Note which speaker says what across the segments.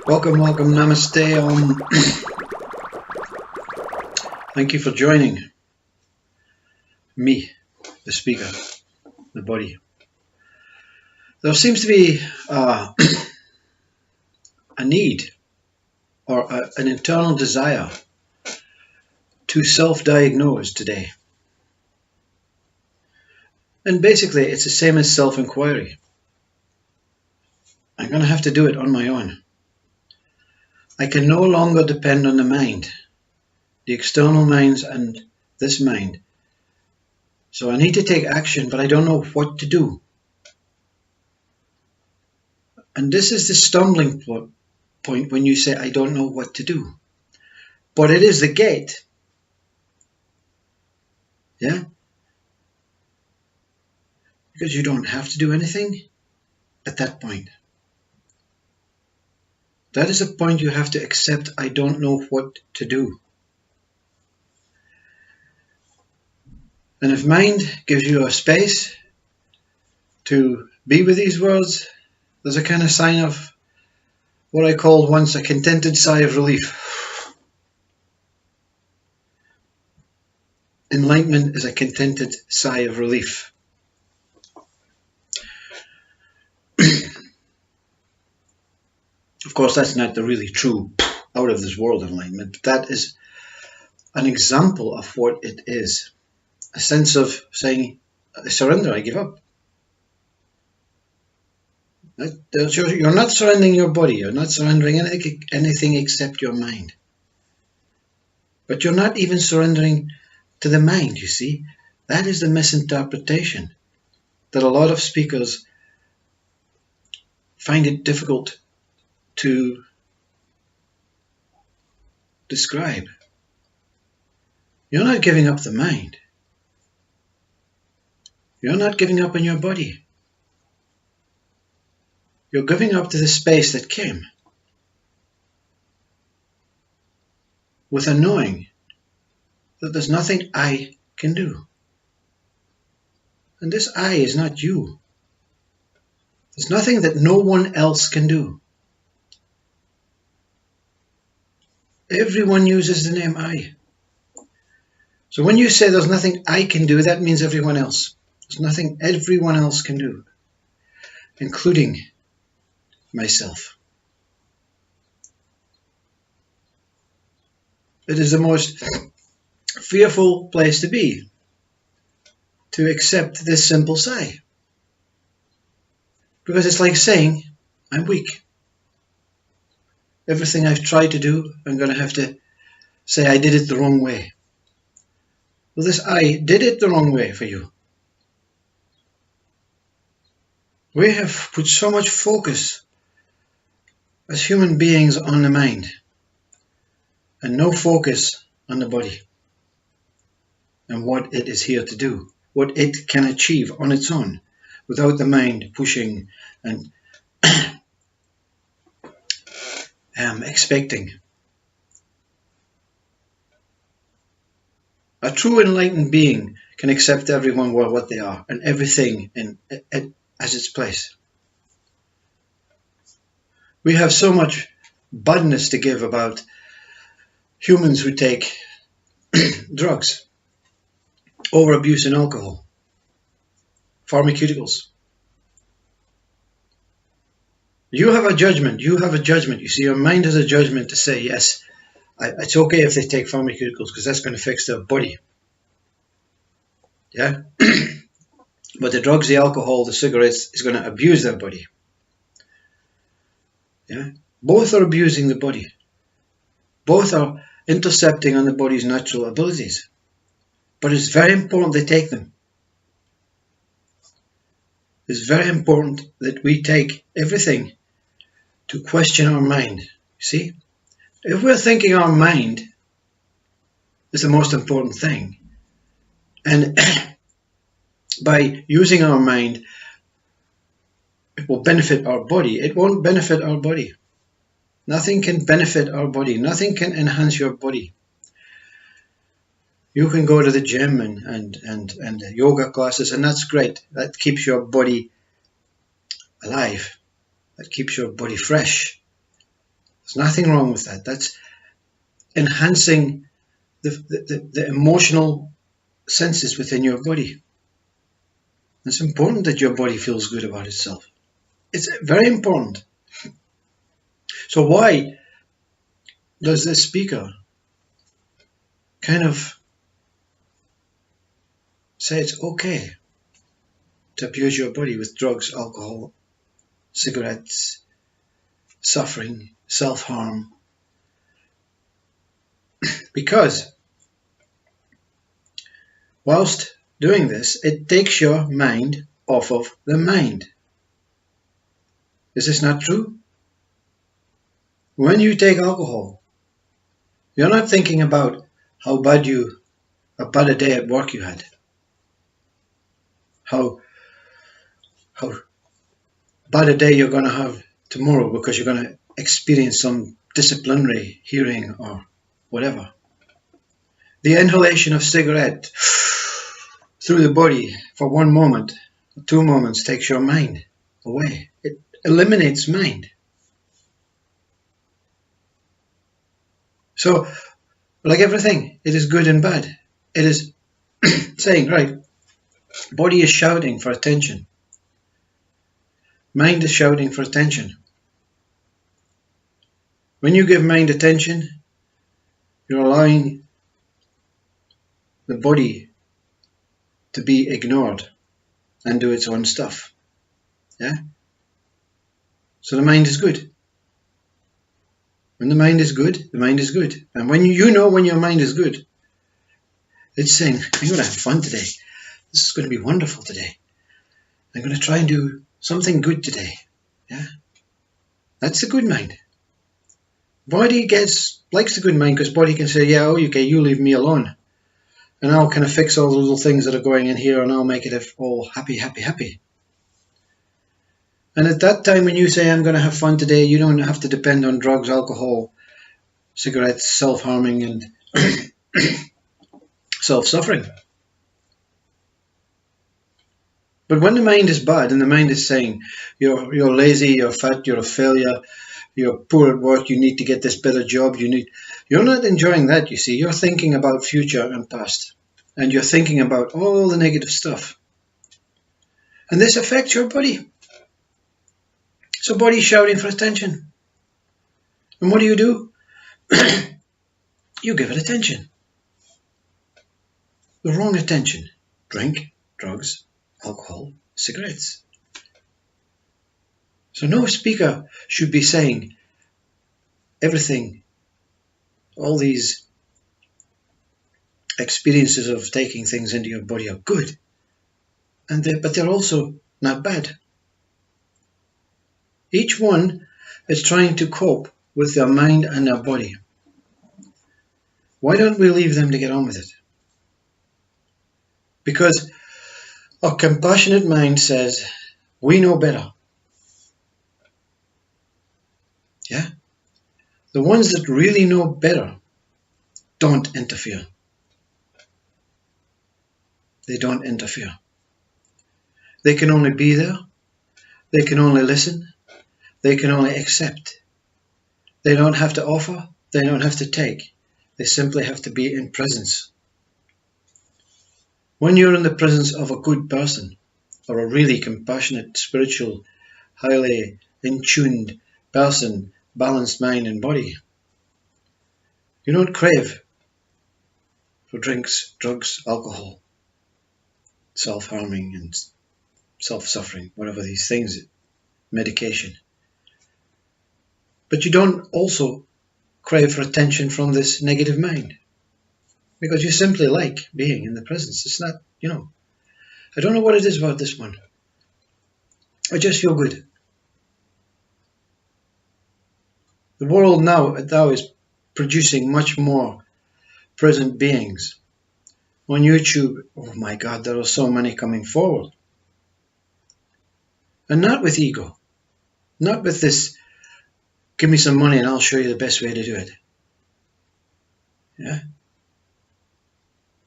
Speaker 1: Welcome, welcome, namaste. Thank you for joining me, the speaker, the body. There seems to be a need or an internal desire to self-diagnose today. And basically, it's the same as self-inquiry. I'm going to have to do it on my own. I can no longer depend on the mind, the external minds and this mind. So I need to take action, but I don't know what to do. And this is the stumbling point when you say, I don't know what to do. But it is the gate. Yeah? Because you don't have to do anything at that point. That is the point you have to accept, I don't know what to do. And if mind gives you a space to be with these words, there's a kind of sign of what I called once a contented sigh of relief. Enlightenment is a contented sigh of relief. Of course, that's not the really true out of this world enlightenment, but that is an example of what it is. A sense of saying, I surrender, I give up. You're not surrendering your body, you're not surrendering anything except your mind. But you're not even surrendering to the mind, you see. That is the misinterpretation that a lot of speakers find it difficult to describe. You're not giving up the mind. You're not giving up on your body. You're giving up to the space that came with a knowing that there's nothing I can do. And this I is not you. There's nothing that no one else can do. Everyone uses the name I. So when you say there's nothing I can do, that means everyone else. There's nothing everyone else can do, including myself. It is the most fearful place to be, to accept this simple sigh. Because it's like saying, I'm weak. Everything I've tried to do, I'm going to have to say I did it the wrong way. Well, this I did it the wrong way for you. We have put so much focus as human beings on the mind and no focus on the body and what it is here to do, what it can achieve on its own without the mind pushing and expecting. A true enlightened being can accept everyone for what they are and everything as its place. We have so much badness to give about humans who take drugs, overabuse in alcohol, pharmaceuticals. You have a judgment. You have a judgment. You see, your mind has a judgment to say, yes, it's okay if they take pharmaceuticals because that's going to fix their body. Yeah? But the drugs, the alcohol, the cigarettes is going to abuse their body. Yeah? Both are abusing the body. Both are intercepting on the body's natural abilities. But it's very important they take them. It's very important that we take everything to question our mind. You see? If we're thinking our mind is the most important thing, and by using our mind, it will benefit our body. It won't benefit our body. Nothing can benefit our body. Nothing can enhance your body. You can go to the gym and yoga classes, and that's great. That keeps your body alive. That keeps your body fresh. There's nothing wrong with that. That's enhancing the emotional senses within your body. It's important that your body feels good about itself. It's very important. So why does this speaker kind of say it's okay to abuse your body with drugs, alcohol, cigarettes, suffering, self-harm? Because whilst doing this, it takes your mind off of the mind. Is this not true? When you take alcohol, you're not thinking about how bad a day at work you had, how bad a day you're going to have tomorrow because you're going to experience some disciplinary hearing or whatever. The inhalation of cigarette through the body for 1 moment, 2 moments takes your mind away. It eliminates mind. So, like everything, it is good and bad. It is saying, right, body is shouting for attention. Mind is shouting for attention. When you give mind attention, you're allowing the body to be ignored and do its own stuff. Yeah? So the mind is good. When the mind is good, the mind is good. And when you know when your mind is good, it's saying, I'm going to have fun today. This is going to be wonderful today. I'm going to try and do something good today. Yeah? That's the good mind. Body likes the good mind because body can say, yeah, okay, you leave me alone. And I'll kind of fix all the little things that are going in here and I'll make it all happy, happy, happy. And at that time when you say, I'm going to have fun today, you don't have to depend on drugs, alcohol, cigarettes, self-harming and self-suffering. But when the mind is bad and the mind is saying, you're lazy, you're fat, you're a failure, you're poor at work, you need to get this better job, you're not enjoying that, you see. You're thinking about future and past. And you're thinking about all the negative stuff. And this affects your body. So body's shouting for attention. And what do? You give it attention. The wrong attention. Drink, drugs, alcohol, cigarettes. So no speaker should be saying everything, all these experiences of taking things into your body are good, but they're also not bad. Each one is trying to cope with their mind and their body. Why don't we leave them to get on with it? Because our compassionate mind says, we know better. Yeah? The ones that really know better don't interfere. They don't interfere. They can only be there. They can only listen. They can only accept. They don't have to offer. They don't have to take. They simply have to be in presence. When you're in the presence of a good person, or a really compassionate, spiritual, highly in-tuned person, balanced mind and body, you don't crave for drinks, drugs, alcohol, self-harming and self-suffering, whatever these things, medication. But you don't also crave for attention from this negative mind, because you simply like being in the presence. It's not, I don't know what it is about this one. I just feel good. The world now is producing much more present beings. On YouTube, oh my God, there are so many coming forward. And not with ego. Not with this, give me some money and I'll show you the best way to do it. Yeah?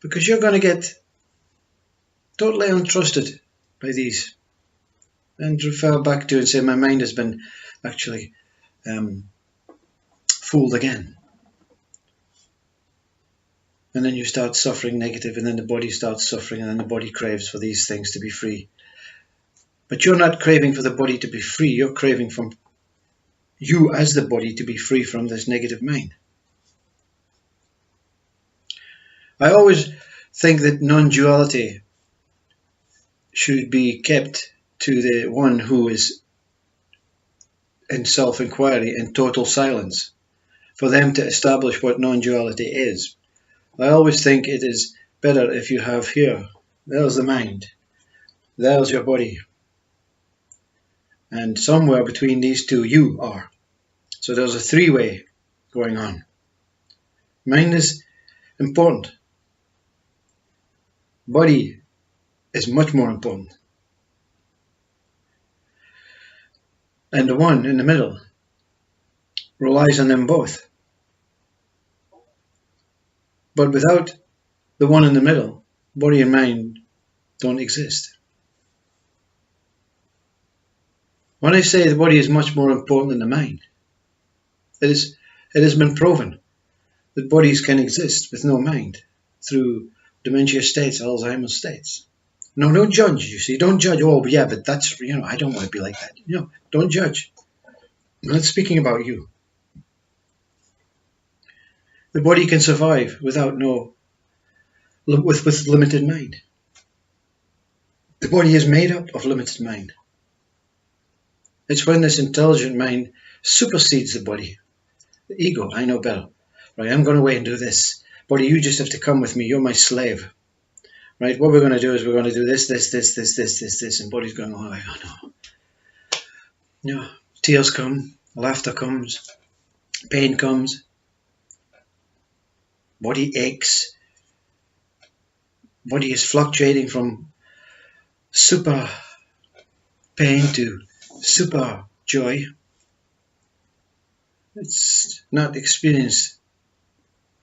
Speaker 1: Because you're going to get totally untrusted by these. And refer back to and say, my mind has been actually fooled again. And then you start suffering negative, and then the body starts suffering, and then the body craves for these things to be free. But you're not craving for the body to be free, you're craving from you as the body to be free from this negative mind. I always think that non-duality should be kept to the one who is in self-inquiry and total silence, for them to establish what non-duality is. I always think it is better if you have here, there's the mind, there's your body, and somewhere between these two you are. So there's a three-way going on. Mind is important. Body is much more important. And the one in the middle relies on them both. But without the one in the middle, body and mind don't exist. When I say the body is much more important than the mind, it has been proven that bodies can exist with no mind through dementia states, Alzheimer's states. No, don't judge, you see. Don't judge. Oh, yeah, but that's, I don't want to be like that. Don't judge. I'm not speaking about you. The body can survive with limited mind. The body is made up of limited mind. It's when this intelligent mind supersedes the body. The ego, I know better. Right, I'm going away and do this. Body, you just have to come with me. You're my slave. Right, what we're going to do is we're going to do this, and body's going, oh, I know. Tears come, laughter comes, pain comes, body aches, body is fluctuating from super pain to super joy. It's not experienced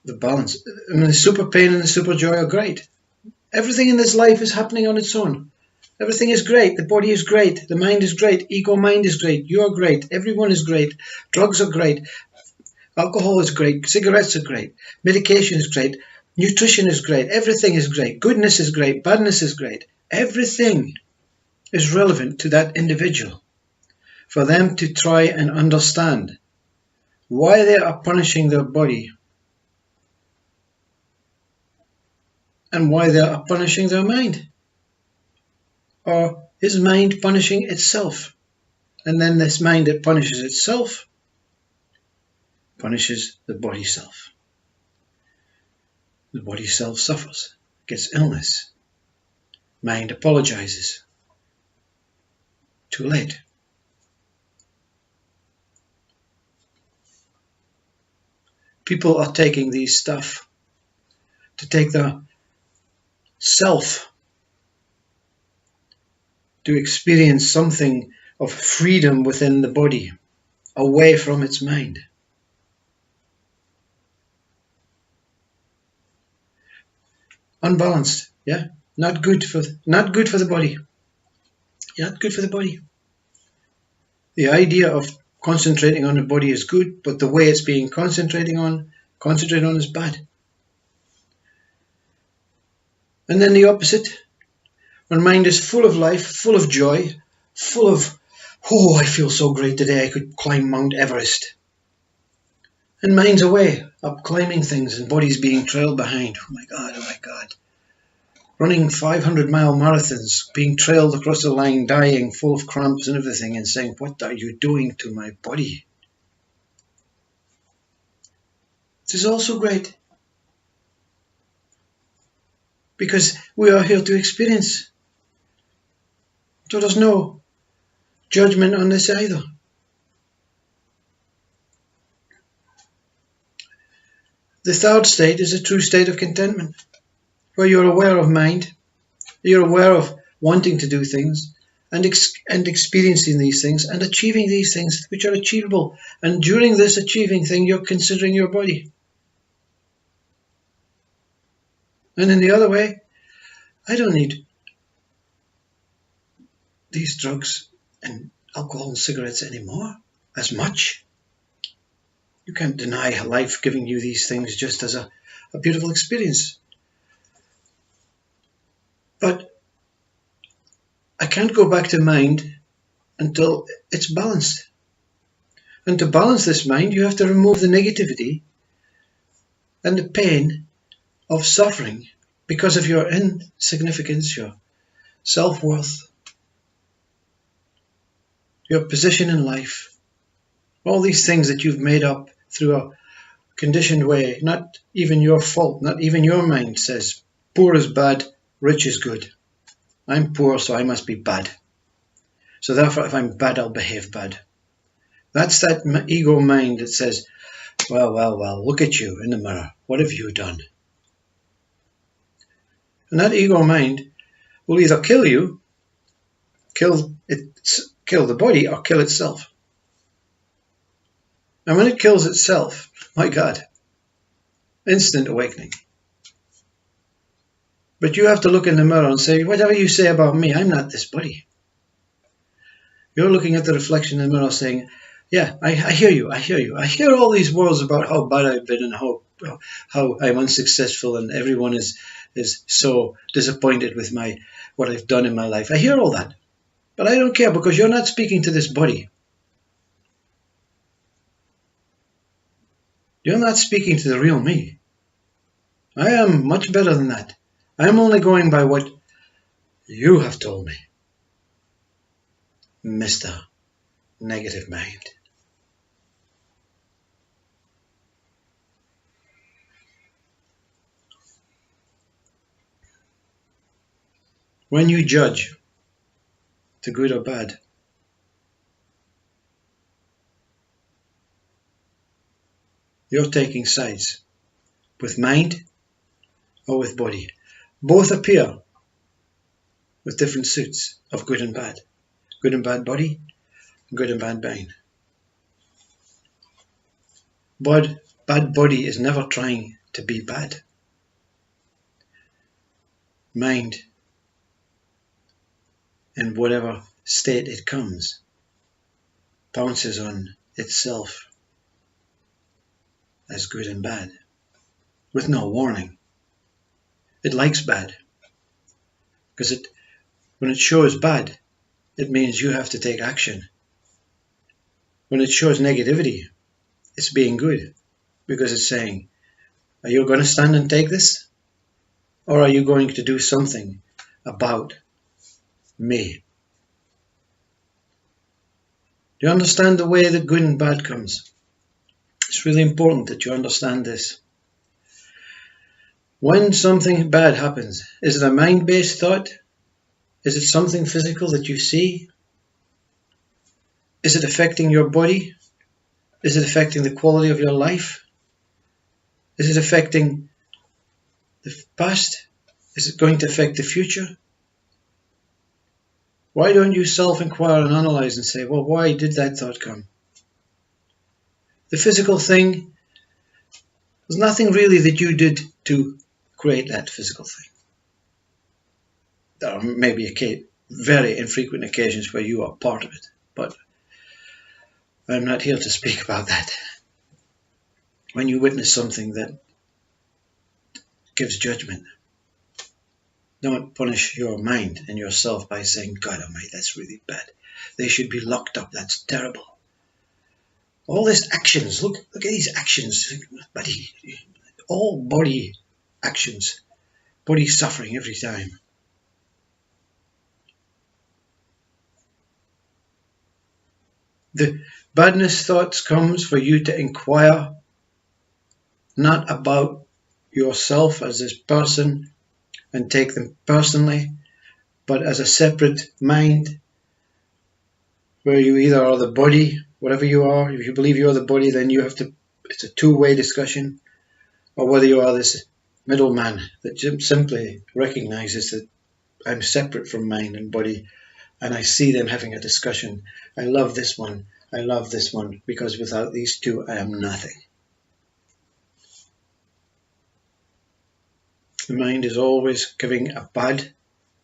Speaker 1: the balance. I mean, the super pain and the super joy are great. Everything in this life is happening on its own. Everything is great. The body is great. The mind is great. Ego mind is great. You are great. Everyone is great. Drugs are great. Alcohol is great. Cigarettes are great. Medication is great. Nutrition is great. Everything is great. Goodness is great. Badness is great. Everything is relevant to that individual for them to try and understand why they are punishing their body and why they are punishing their mind. Or is mind punishing itself? And then this mind that punishes itself punishes the body self. The body self suffers, gets illness. Mind apologizes. Too late. People are taking these stuff to take their self to experience something of freedom within the body, away from its mind. Unbalanced, yeah? Not good for the body. Not good for the body. The idea of concentrating on the body is good, but the way it's being concentrated on is bad. And then the opposite, when mind is full of life, full of joy, full of, oh, I feel so great today, I could climb Mount Everest. And mind's away, up climbing things, and body's being trailed behind. Oh my God. Running 500-mile marathons, being trailed across the line, dying, full of cramps and everything, and saying, what are you doing to my body? This is also great. Because we are here to experience. So there's no judgment on this either. The third state is a true state of contentment, where you're aware of mind, you're aware of wanting to do things, and experiencing these things, and achieving these things which are achievable. And during this achieving thing, you're considering your body. And in the other way, I don't need these drugs and alcohol and cigarettes anymore as much. You can't deny life giving you these things just as a beautiful experience. But I can't go back to mind until it's balanced. And to balance this mind, you have to remove the negativity and the pain of suffering because of your insignificance, your self-worth, your position in life, all these things that you've made up through a conditioned way, not even your fault, not even your mind says, poor is bad, rich is good. I'm poor, so I must be bad. So therefore, if I'm bad, I'll behave bad. That's that ego mind that says, well, look at you in the mirror. What have you done? And that ego mind will either kill you, kill the body, or kill itself. And when it kills itself, my God, instant awakening. But you have to look in the mirror and say, whatever you say about me, I'm not this body. You're looking at the reflection in the mirror saying, yeah, I hear you. I hear all these words about how bad I've been and how I'm unsuccessful and everyone is so disappointed with what I've done in my life. I hear all that. But I don't care because you're not speaking to this body. You're not speaking to the real me. I am much better than that. I'm only going by what you have told me, Mr. Negative Mind. When you judge the good or bad, you're taking sides with mind or with body. Both appear with different suits of good and bad body, good and bad mind. But bad body is never trying to be bad. Mind, in whatever state it comes, bounces on itself as good and bad, with no warning. It likes bad, because when it shows bad, it means you have to take action. When it shows negativity, it's being good, because it's saying, are you going to stand and take this? Or are you going to do something about me? Do you understand the way that good and bad comes? It's really important that you understand this. When something bad happens, is it a mind-based thought? Is it something physical that you see? Is it affecting your body? Is it affecting the quality of your life? Is it affecting the past? Is it going to affect the future? Why don't you self-inquire and analyze and say, well, why did that thought come? The physical thing, there's nothing really that you did to create that physical thing. There are maybe very infrequent occasions where you are part of it, but I'm not here to speak about that. When you witness something that gives judgment, don't punish your mind and yourself by saying, God Almighty, that's really bad. They should be locked up. That's terrible. All these actions, look at these actions, all body actions, body suffering every time. The badness thoughts comes for you to inquire, not about yourself as this person and take them personally, but as a separate mind, where you either are the body, whatever you are. If you believe you're the body, then you have to, it's a two-way discussion, or whether you are this middleman that simply recognizes that I'm separate from mind and body, and I see them having a discussion. I love this one, I love this one, because without these two I am nothing. The mind is always giving a bad,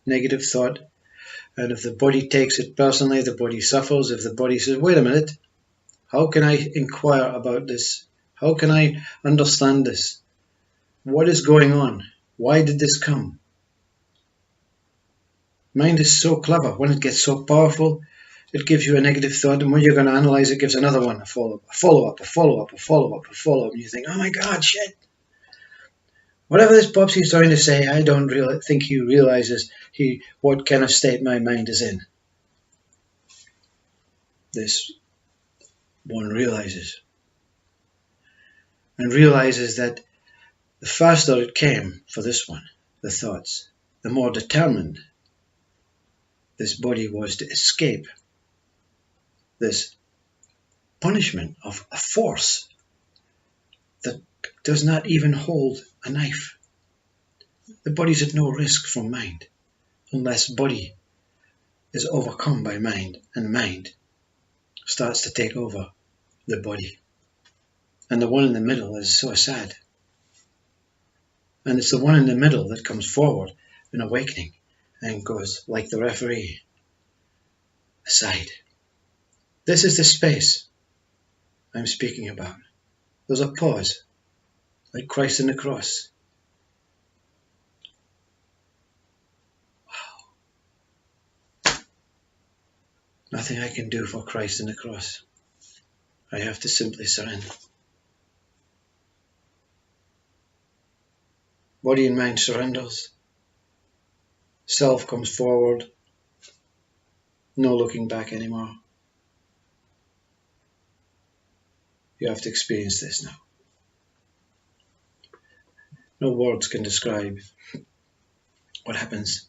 Speaker 1: negative thought, and if the body takes it personally, the body suffers. If the body says, wait a minute, how can I inquire about this How can I understand this? What is going on? Why did this come? Mind is so clever. When it gets so powerful, it gives you a negative thought, and when you're going to analyze it, gives another one, a follow-up, a follow-up, a follow-up, a follow-up, a follow-up, and you think, oh my God, shit. Whatever this Popsy's trying to say, I don't really think he realizes what kind of state my mind is in. This one realizes. And realizes that the faster it came for this one, the thoughts, the more determined this body was to escape this punishment of a force that does not even hold a knife. The body's at no risk from mind, unless body is overcome by mind, and mind starts to take over the body. And the one in the middle is so sad. And it's the one in the middle that comes forward in awakening and goes, like the referee, aside. This is the space I'm speaking about. There's a pause, like Christ on the cross. Wow. Nothing I can do for Christ on the cross. I have to simply surrender. Body and mind surrenders. Self comes forward. No looking back anymore. You have to experience this now. No words can describe what happens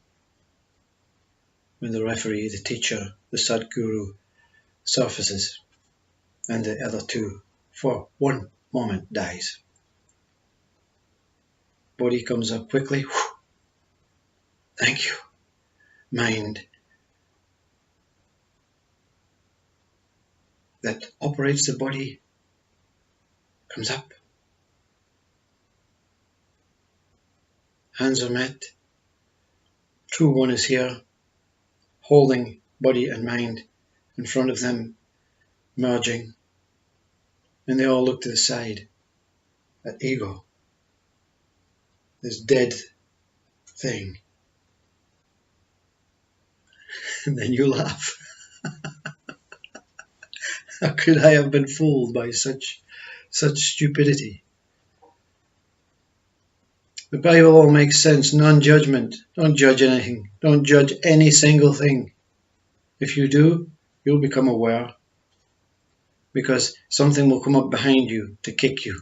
Speaker 1: when the referee, the teacher, the Sadguru surfaces and the other two, for one moment, dies. Body comes up quickly. Whew. Thank you. Mind that operates the body comes up. Hands are met. True one is here, holding body and mind in front of them, merging. And they all look to the side at ego, this dead thing. And then you laugh. How could I have been fooled by such stupidity? The Bible all makes sense. Non-judgment. Don't judge anything. Don't judge any single thing. If you do, you'll become aware, because something will come up behind you to kick you.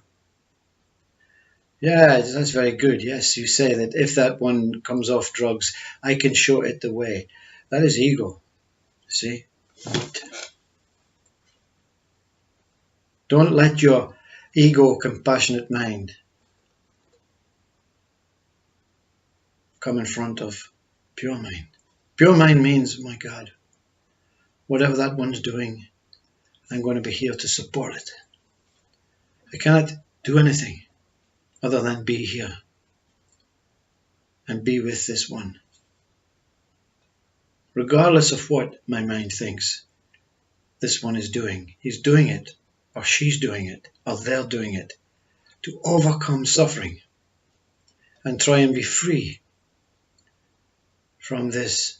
Speaker 1: Yeah, that's very good. Yes, you say that if that one comes off drugs, I can show it the way. That is ego. See? Don't let your ego compassionate mind come in front of pure mind. Pure mind means, oh my God, whatever that one's doing, I'm going to be here to support it. I cannot do anything other than be here and be with this one. Regardless of what my mind thinks this one is doing, he's doing it, or she's doing it, or they're doing it to overcome suffering and try and be free from this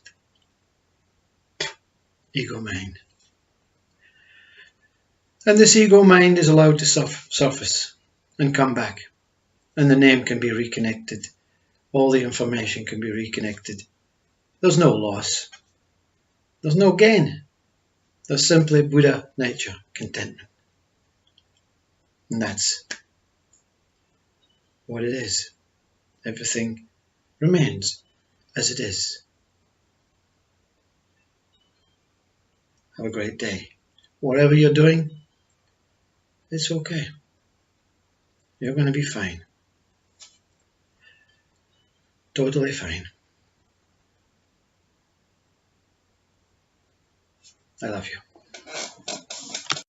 Speaker 1: ego mind. And this ego mind is allowed to surface and come back, and the name can be reconnected. All the information can be reconnected. There's no loss. There's no gain. There's simply Buddha nature, contentment. And that's what it is. Everything remains as it is. Have a great day. Whatever you're doing, it's okay. You're going to be fine. Totally fine. I love you.